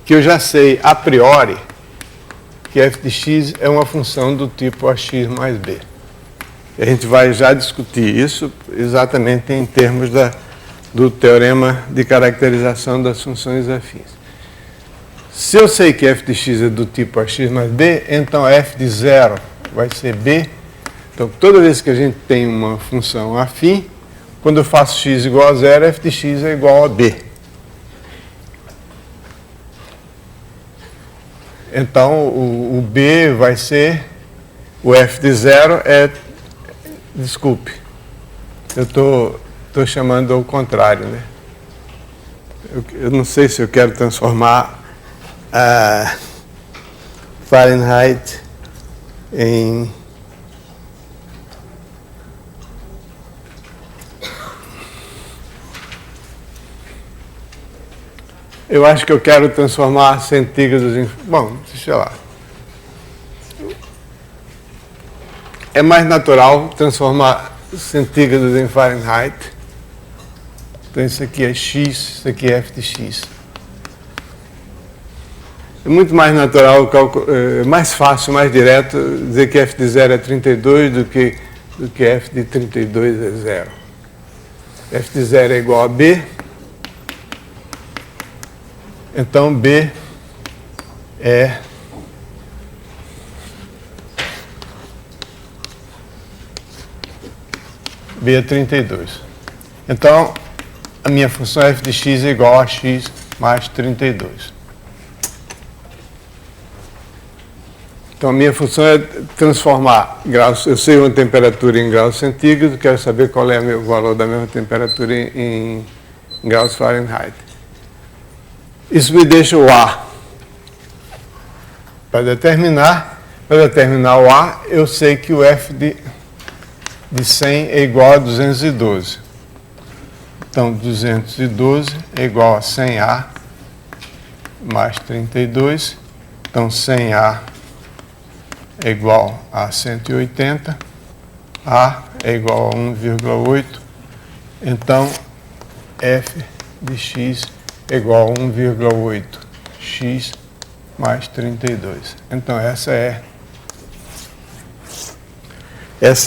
que eu já sei a priori que f de x é uma função do tipo ax mais b. A gente vai já discutir isso exatamente em termos do teorema de caracterização das funções afins. Se eu sei que f de x é do tipo ax mais b, então f de 0 vai ser b. Então, toda vez que a gente tem uma função afim, quando eu faço x igual a 0, f de x é igual a b. Então, o b vai ser, o f de 0 é, desculpe, eu estou chamando ao contrário, né? Eu não sei se eu quero transformar a Fahrenheit em... Eu acho que eu quero transformar centígrados em... Bom, deixa lá. É mais natural transformar centígrados em Fahrenheit. Então, isso aqui é x, isso aqui é f de x. É muito mais natural, mais fácil, mais direto, dizer que f de 0 é 32 do que f de 32 é 0. F de 0 é igual a b. Então, B é B é 32. Então, a minha função f de x é igual a x mais 32. Então, a minha função é transformar graus. Eu sei uma temperatura em graus centígrados, quero saber qual é o valor da mesma temperatura em graus Fahrenheit. Isso me deixa o A. Para determinar o A, eu sei que o F de 100 é igual a 212. Então, 212 é igual a 100A mais 32. Então, 100A é igual a 180. A é igual a 1,8. Então, F de x é igual a 1,8 x mais 32. Então, essa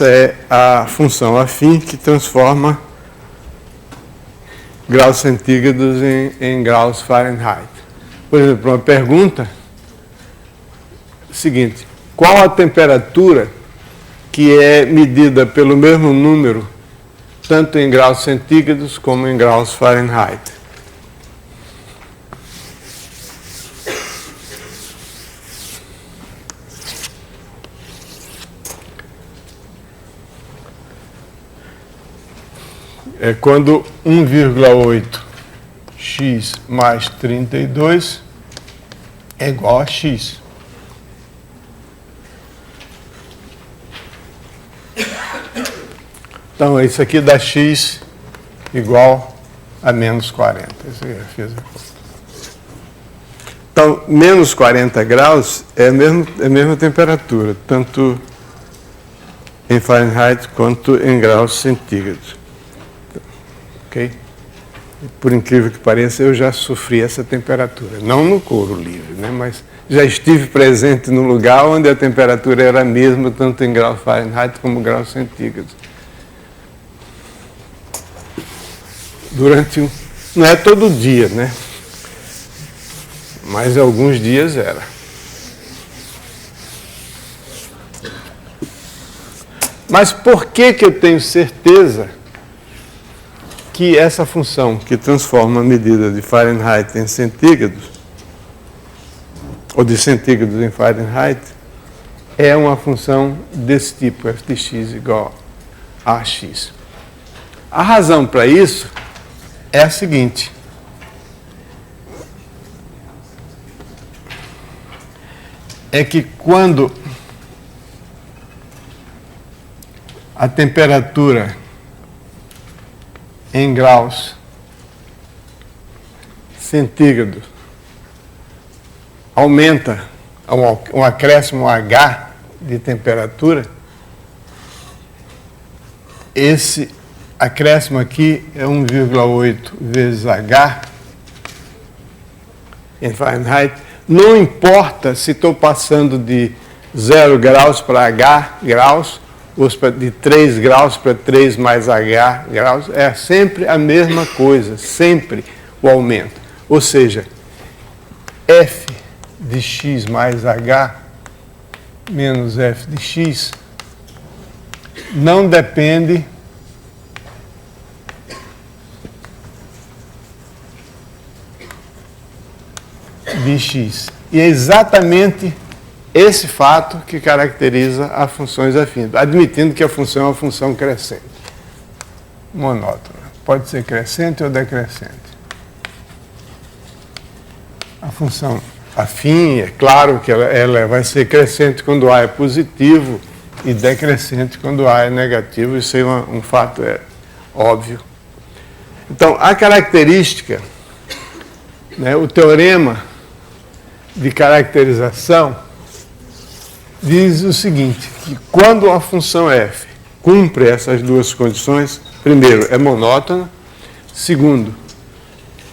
é a função afim que transforma graus centígrados em graus Fahrenheit. Por exemplo, uma pergunta seguinte: qual a temperatura que é medida pelo mesmo número, tanto em graus centígrados como em graus Fahrenheit? É quando 1,8 x mais 32 é igual a x. Então, isso aqui dá x igual a menos 40. Isso aí eu fiz a conta. Então, menos 40 graus é a mesma temperatura, tanto em Fahrenheit quanto em graus centígrados. Ok? Por incrível que pareça, eu já sofri essa temperatura. Não no couro livre, né? Mas já estive presente no lugar onde a temperatura era a mesma, tanto em graus Fahrenheit como graus centígrados. Não é todo dia, né? Mas alguns dias era. Mas por que eu tenho certeza que essa função que transforma a medida de Fahrenheit em centígrados, ou de centígrados em Fahrenheit, é uma função desse tipo, f de x igual a x? A razão para isso é a seguinte: é que quando a temperatura em graus centígrados aumenta, um acréscimo H de temperatura, esse acréscimo aqui é 1,8 vezes H em Fahrenheit. Não importa se estou passando de 0 graus para H graus, ou de 3 graus para 3 mais H graus, é sempre a mesma coisa, sempre o aumento. Ou seja, F de x mais H menos F de x não depende de x. E é exatamente esse fato que caracteriza as funções afins, admitindo que a função é uma função crescente, monótona. Pode ser crescente ou decrescente. A função afim, é claro que ela vai ser crescente quando A é positivo e decrescente quando A é negativo. Isso é um fato óbvio. Então, a característica, né, o teorema de caracterização diz o seguinte, que quando a função f cumpre essas duas condições, primeiro, é monótona, segundo,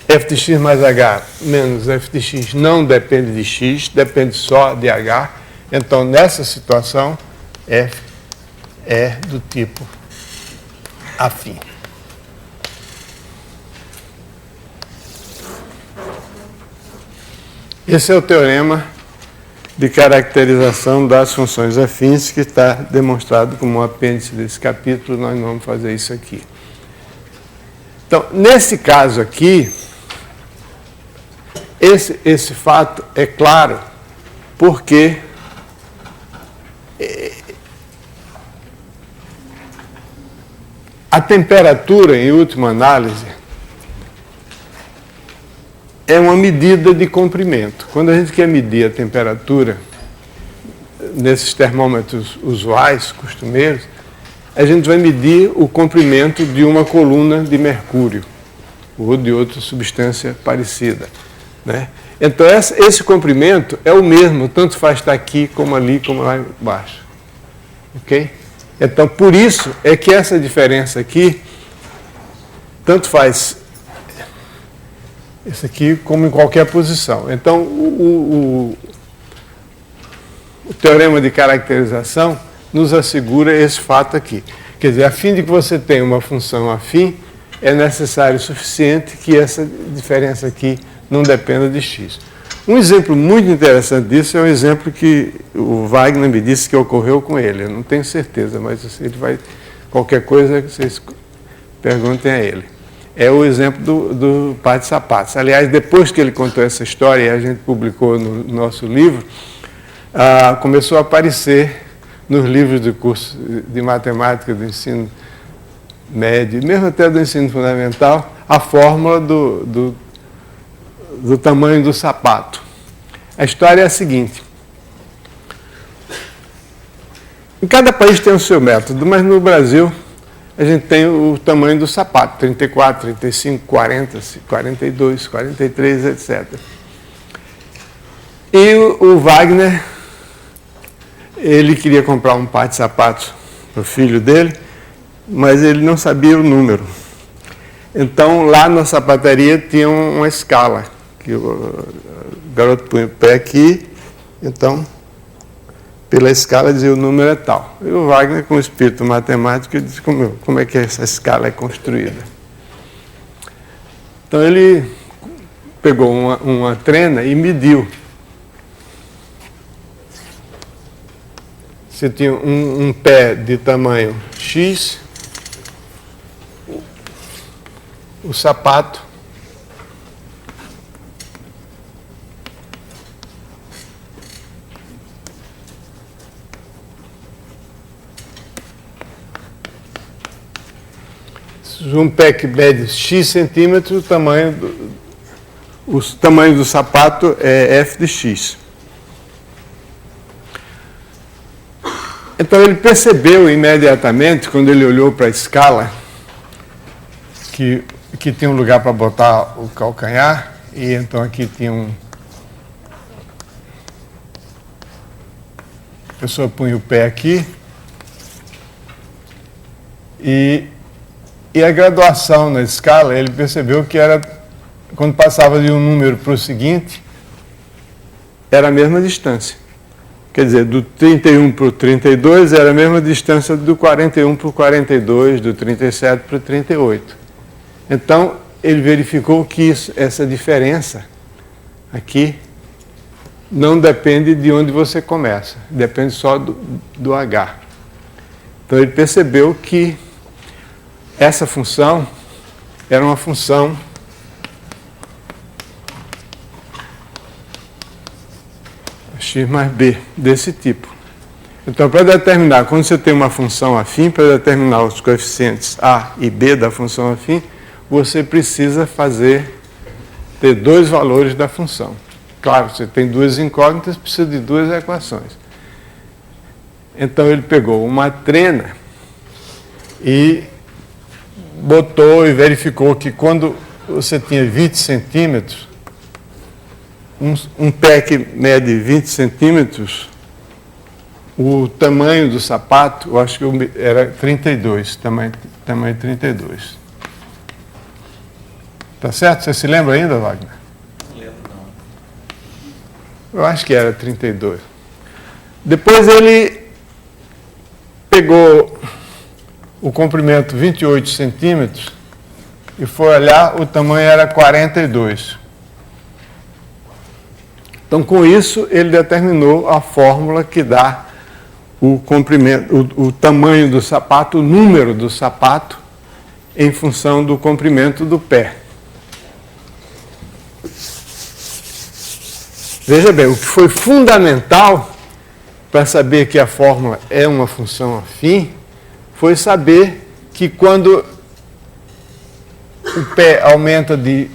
f de x mais h menos f de x não depende de x, depende só de h, então nessa situação, f é do tipo afim. Esse é o teorema de caracterização das funções afins que está demonstrado como um apêndice desse capítulo. Nós não vamos fazer isso aqui. Então, nesse caso aqui, esse fato é claro porque a temperatura, em última análise, é uma medida de comprimento. Quando a gente quer medir a temperatura nesses termômetros usuais, costumeiros, a gente vai medir o comprimento de uma coluna de mercúrio ou de outra substância parecida, né? Então, esse comprimento é o mesmo, tanto faz estar aqui, como ali, como lá embaixo. Ok? Então, por isso é que essa diferença aqui, tanto faz isso aqui como em qualquer posição. Então, o teorema de caracterização nos assegura esse fato aqui. Quer dizer, a fim de que você tenha uma função afim, é necessário o suficiente que essa diferença aqui não dependa de x. Um exemplo muito interessante disso é um exemplo que o Wagner me disse que ocorreu com ele. Eu não tenho certeza, mas ele vai... Qualquer coisa, vocês perguntem a ele. É o exemplo do par de sapatos. Aliás, depois que ele contou essa história e a gente publicou no nosso livro, começou a aparecer nos livros do curso de matemática do ensino médio, mesmo até do ensino fundamental, a fórmula do tamanho do sapato. A história é a seguinte. Em cada país tem o seu método, mas no Brasil a gente tem o tamanho do sapato, 34, 35, 40, 42, 43, etc. E o Wagner, ele queria comprar um par de sapatos para o filho dele, mas ele não sabia o número. Então, lá na sapataria tinha uma escala, que o garoto punha o pé aqui, então, pela escala dizia o número é tal. E o Wagner, com o espírito matemático, disse como é que essa escala é construída. Então, ele pegou uma trena e mediu. Você tinha um pé de tamanho X, o sapato um pé que mede X centímetros, o tamanho do sapato é F de X. Então ele percebeu imediatamente, quando ele olhou para a escala, que tinha um lugar para botar o calcanhar, e então aqui tinha a pessoa punha o pé aqui, e a graduação na escala, ele percebeu que era, quando passava de um número para o seguinte, era a mesma distância. Quer dizer, do 31 para o 32 era a mesma distância do 41 para o 42, do 37 para o 38. Então, ele verificou que essa diferença aqui não depende de onde você começa, depende só do H. Então, ele percebeu que essa função era uma função x mais b, desse tipo. Então, para determinar, quando você tem uma função afim, para determinar os coeficientes a e b da função afim, você precisa ter dois valores da função. Claro, você tem duas incógnitas, precisa de duas equações. Então, ele pegou uma trena e botou e verificou que quando você tinha 20 centímetros, um pé que mede 20 centímetros, o tamanho do sapato, eu acho que era 32, tamanho 32. Tá certo? Você se lembra ainda, Wagner? Não lembro, não. Eu acho que era 32. Depois ele pegou o comprimento 28 centímetros e foi olhar, o tamanho era 42. Então, com isso, ele determinou a fórmula que dá o comprimento, o tamanho do sapato, o número do sapato, em função do comprimento do pé. Veja bem, o que foi fundamental para saber que a fórmula é uma função afim foi saber que quando o pé aumenta de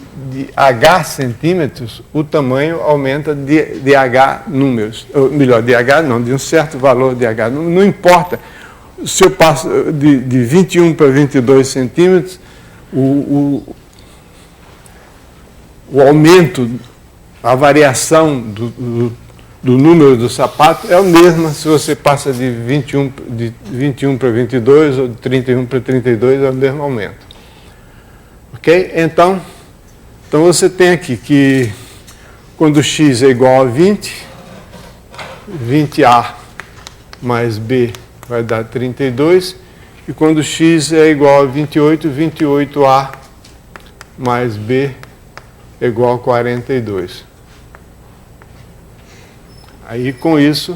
H centímetros, o tamanho aumenta de H números. Ou melhor, de H não, de um certo valor de H. Não importa se eu passo de 21 para 22 centímetros, o aumento, a variação do número do sapato é o mesmo se você passa de 21 para 22 ou de 31 para 32, é o mesmo aumento. Ok? Então você tem aqui que quando x é igual a 20, 20A mais B vai dar 32, e quando x é igual a 28, 28A mais B é igual a 42. Aí, com isso,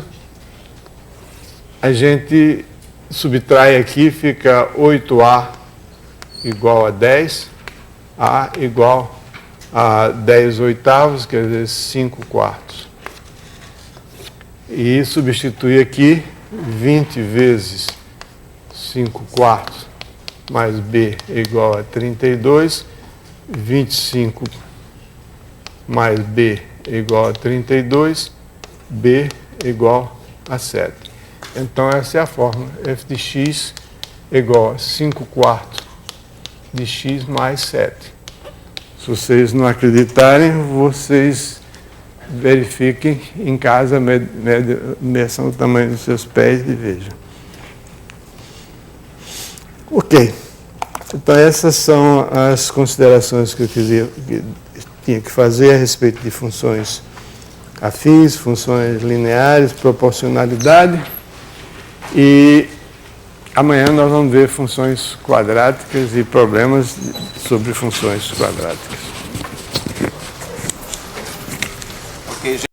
a gente subtrai aqui, fica 8A igual a 10, A igual a 10 oitavos, quer dizer, 5 quartos. E substitui aqui 20 vezes 5 quartos mais B é igual a 32, 25 mais B é igual a 32, B é igual a 7. Então, essa é a fórmula. F de x é igual a 5 quartos de x mais 7. Se vocês não acreditarem, vocês verifiquem em casa, meçam o tamanho dos seus pés e vejam. Ok. Então, essas são as considerações que eu tinha que fazer a respeito de funções afins, funções lineares, proporcionalidade. E amanhã nós vamos ver funções quadráticas e problemas sobre funções quadráticas.